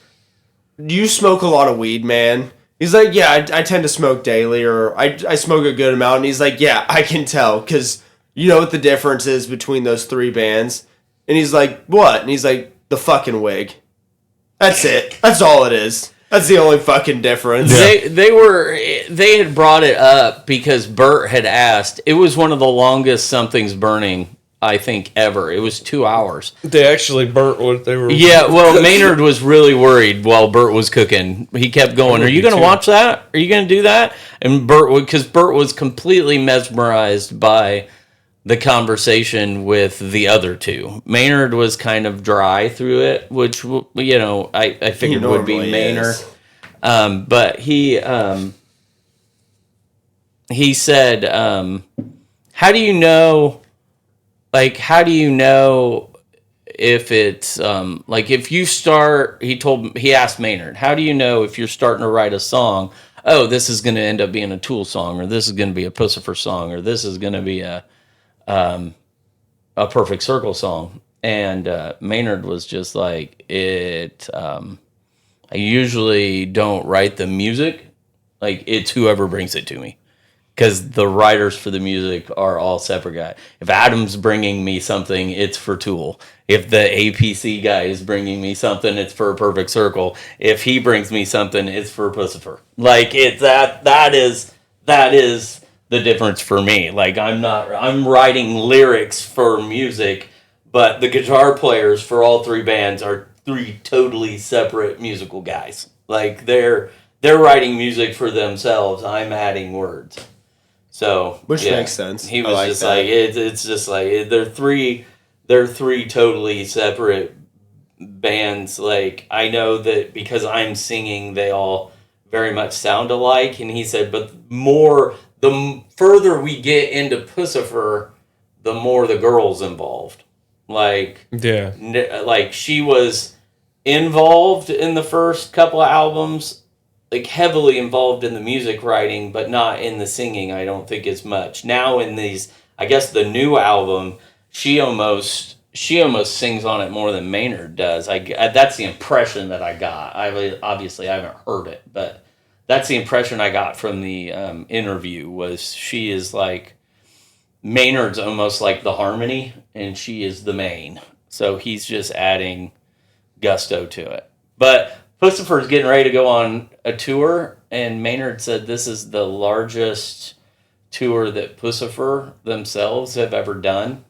do you smoke a lot of weed, man? He's like, yeah, I tend to smoke daily, or I smoke a good amount. And he's like, yeah, I can tell, because you know what the difference is between those three bands? And he's like, what? And he's like, the fucking wig. That's it. That's all it is. That's the only fucking difference. Yeah. They had brought it up because Bert had asked. It was one of the longest Something's Burning, I think, ever. It was 2 hours. They actually burnt what they were... Yeah, well, Maynard was really worried while Bert was cooking. He kept going, are you going to watch that? Are you going to do that? And because Bert was completely mesmerized by the conversation with the other two. Maynard was kind of dry through it, which, I figured would be Maynard. But he said, how do you know if it's, if you start, he asked Maynard, how do you know if you're starting to write a song, oh, this is going to end up being a Tool song, or this is going to be a Pussifer song, or this is going to be a Perfect Circle song. And Maynard was just like, I usually don't write the music. Like, it's whoever brings it to me. Because the writers for the music are all separate guys. If Adam's bringing me something, it's for Tool. If the APC guy is bringing me something, it's for a Perfect Circle. If he brings me something, it's for Pussifer. Like, it's that is the difference for me. Like, I'm writing lyrics for music, but the guitar players for all three bands are three totally separate musical guys. Like, they're writing music for themselves. I'm adding words. So, which makes sense. He was just like, it's just like, they're three totally separate bands. Like, I know that because I'm singing, they all very much sound alike. And he said, but the further we get into Pussifer, the more the girl's involved. Like, yeah, like she was involved in the first couple of albums, like heavily involved in the music writing, but not in the singing. I don't think as much now in these. I guess the new album, she almost sings on it more than Maynard does. That's the impression that I got. Obviously I haven't heard it, but that's the impression I got from the interview. Was she is like Maynard's almost like the harmony, and she is the main. So he's just adding gusto to it. But Pussifer's getting ready to go on a tour, and Maynard said this is the largest tour that Pussifer themselves have ever done,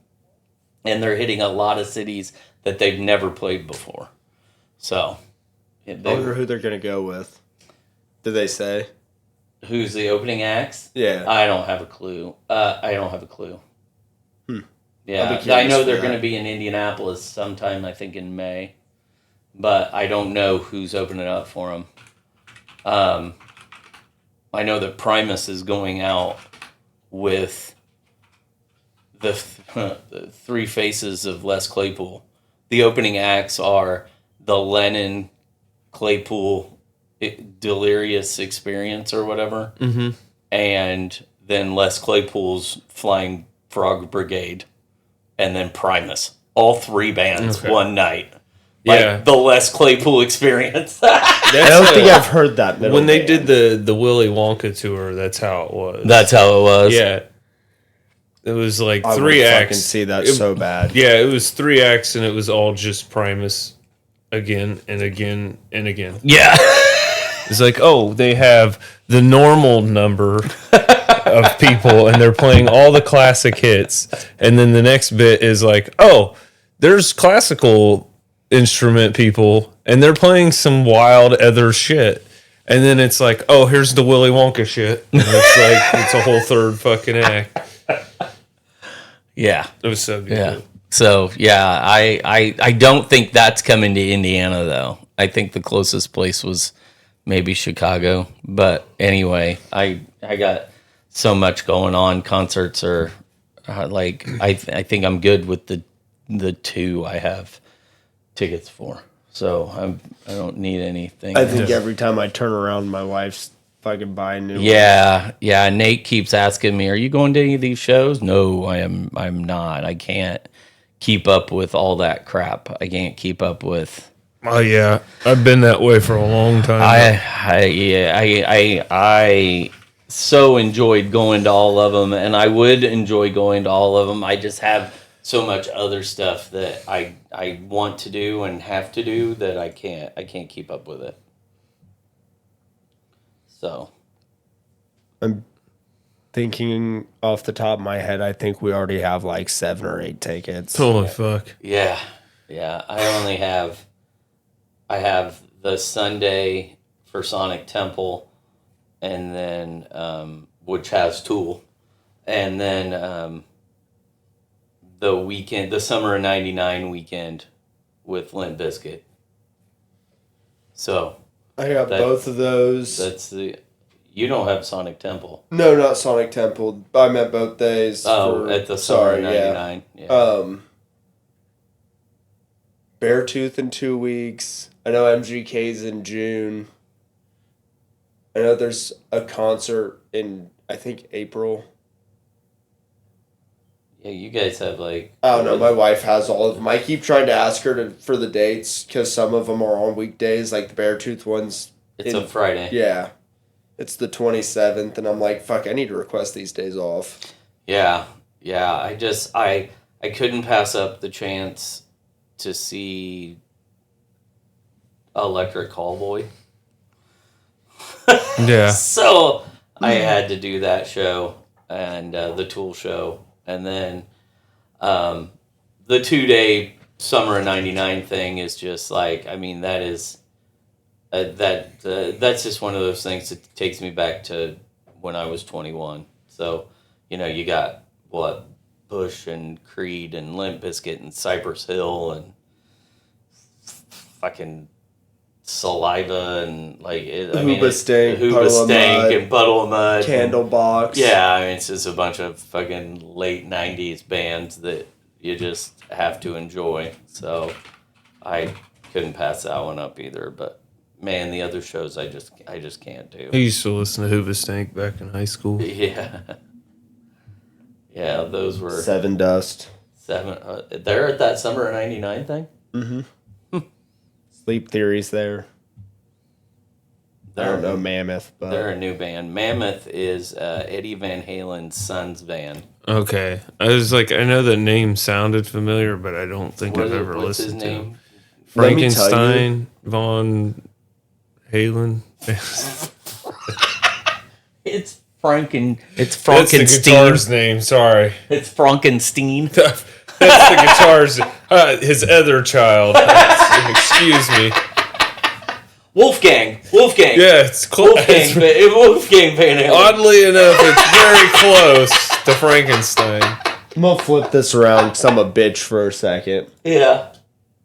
and they're hitting a lot of cities that they've never played before. So, I wonder who they're going to go with. Did they say? Who's the opening acts? Yeah. I don't have a clue. Yeah, I know they're going to be in Indianapolis sometime, I think in May. But I don't know who's opening up for them. I know that Primus is going out with the Three Faces of Les Claypool. The opening acts are the Lennon Claypool Delirious Experience or whatever. Mm-hmm. And then Les Claypool's Flying Frog Brigade. And then Primus. All three bands one night. Yeah. the Les Claypool experience. I don't think I've heard that. When they did the Willy Wonka tour, that's how it was. That's how it was. Yeah. It was like I 3 would acts. fucking see that so bad. Yeah, it was 3 acts, and it was all just Primus again and again and again. Yeah. It's like, oh, they have the normal number of people, and they're playing all the classic hits. And then the next bit is like, oh, there's classical instrument people, and they're playing some wild other shit. And then it's like, oh, here's the Willy Wonka shit. And it's like, it's a whole third fucking act. Yeah. It was so good. Yeah. So yeah, I don't think that's coming to Indiana though. I think the closest place was maybe Chicago. But anyway, I got so much going on. Concerts are like I think I'm good with the 2 I have tickets for. So I don't need anything. I think every time I turn around, my wife's fucking buying new. Yeah. Nate keeps asking me, "Are you going to any of these shows?" No, I'm not. I can't keep up with all that crap. I can't keep up with. Oh yeah, I've been that way for a long time. I so enjoyed going to all of them, and I would enjoy going to all of them. I just have so much other stuff that I want to do and have to do that I can't keep up with it. So I'm thinking off the top of my head, I think we already have like 7 or 8 tickets. Holy fuck. yeah. I have the Sunday for Sonic Temple, and then which has Tool, and then the weekend, the summer of '99 weekend with Limp Bizkit. So I got both of those. You don't have Sonic Temple. No, not Sonic Temple. I meant both days. At the summer of '99. Yeah. Beartooth in 2 weeks. I know MGK's in June. I know there's a concert in, I think, April. Yeah, you guys have like... I don't know. My wife has all of them. I keep trying to ask her for the dates because some of them are on weekdays, like the Beartooth ones. It's a Friday. Yeah. It's the 27th, and I'm like, fuck, I need to request these days off. Yeah. I couldn't pass up the chance to see Electric Callboy. Yeah. So I had to do that show and the Tool show, and then the 2-day summer of '99 thing is just like, I mean, that is that's just one of those things that takes me back to when I was 21. So you got what, Bush and Creed and Limp Bizkit and Cypress Hill and fucking Saliva and Hoobastank, and Puddle of Mud, Candlebox. Yeah, I mean, it's just a bunch of fucking late '90s bands that you just have to enjoy. So I couldn't pass that one up either. But man, the other shows I just can't do. I used to listen to Hoobastank back in high school. Yeah. Yeah, those were Seven Dust. They're at that summer of '99 thing. Mm-hmm. Sleep Theory's there. I don't know Mammoth, but they're a new band. Mammoth is Eddie Van Halen's son's band. Okay, I was like, I know the name sounded familiar, but I don't think I've ever what's listened his to name? Frankenstein Von Halen. It's Frankenstein. That's the guitar's name. Sorry, it's Frankenstein. That's the guitar's. His other child. Excuse me. Wolfgang. Yeah, it's close. Wolfgang Van Halen. Oddly enough, it's very close to Frankenstein. I'm gonna flip this around because I'm a bitch for a second. Yeah.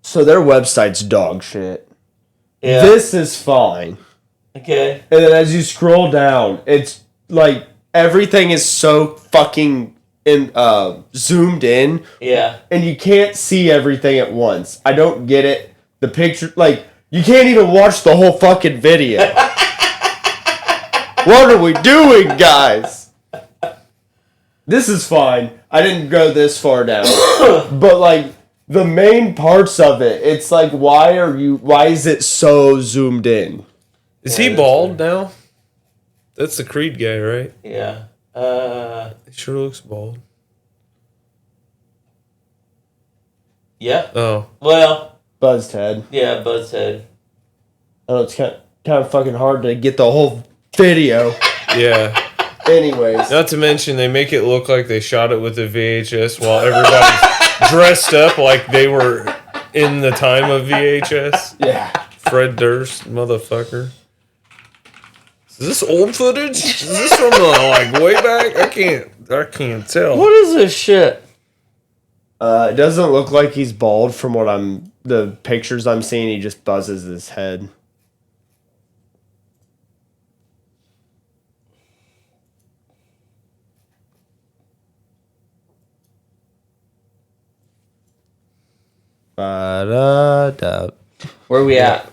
So their website's dog shit. Yeah. This is fine. Okay. And then as you scroll down, it's like everything is so fucking zoomed in. Yeah. And you can't see everything at once. I don't get it. The picture, like, you can't even watch the whole fucking video. What are we doing, guys? This is fine. I didn't go this far down. But, like, the main parts of it, it's like, why is it so zoomed in? Is he bald now? That's the Creed guy, right? Yeah. He sure looks bald. Yeah. Oh. Well. Buzzed head. Yeah, buzzed head. Oh, it's kind of fucking hard to get the whole video. Yeah. Anyways. Not to mention, they make it look like they shot it with a VHS while everybody's dressed up like they were in the time of VHS. Yeah. Fred Durst, motherfucker. Is this old footage? Is this from way back? I can't tell. What is this shit? It doesn't look like he's bald from the pictures I'm seeing. He just buzzes his head. Ba-da-da. Where are we at?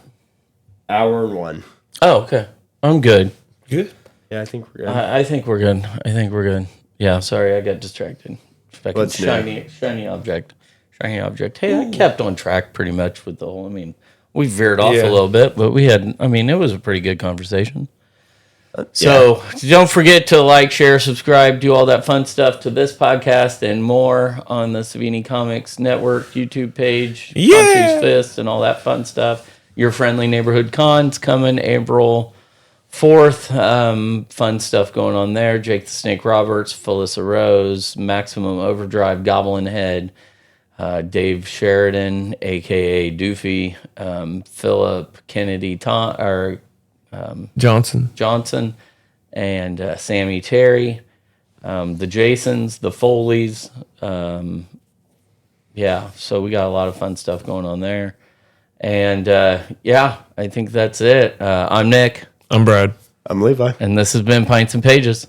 Hour and 1. Oh, okay. I'm good. Good. Yeah, I think we're good. I think we're good. Yeah, sorry, I got distracted. Fucking What's new? shiny object. Hey, I kept on track pretty much with the whole. I mean, we veered off a little bit, but it was a pretty good conversation. So don't forget to like, share, subscribe, do all that fun stuff to this podcast and more on the Savini Comics Network YouTube page. Punches, Fists, and all that fun stuff. Your friendly neighborhood cons coming April 4th. Fun stuff going on there. Jake the Snake Roberts, Felissa Rose, Maximum Overdrive, Goblin Head, Dave Sheridan, a.k.a. Doofy, Philip Kennedy Johnson, and Sammy Terry, the Jasons, the Foleys. So we got a lot of fun stuff going on there. And I think that's it. I'm Nick. I'm Brad. I'm Levi. And this has been Pints and Pages.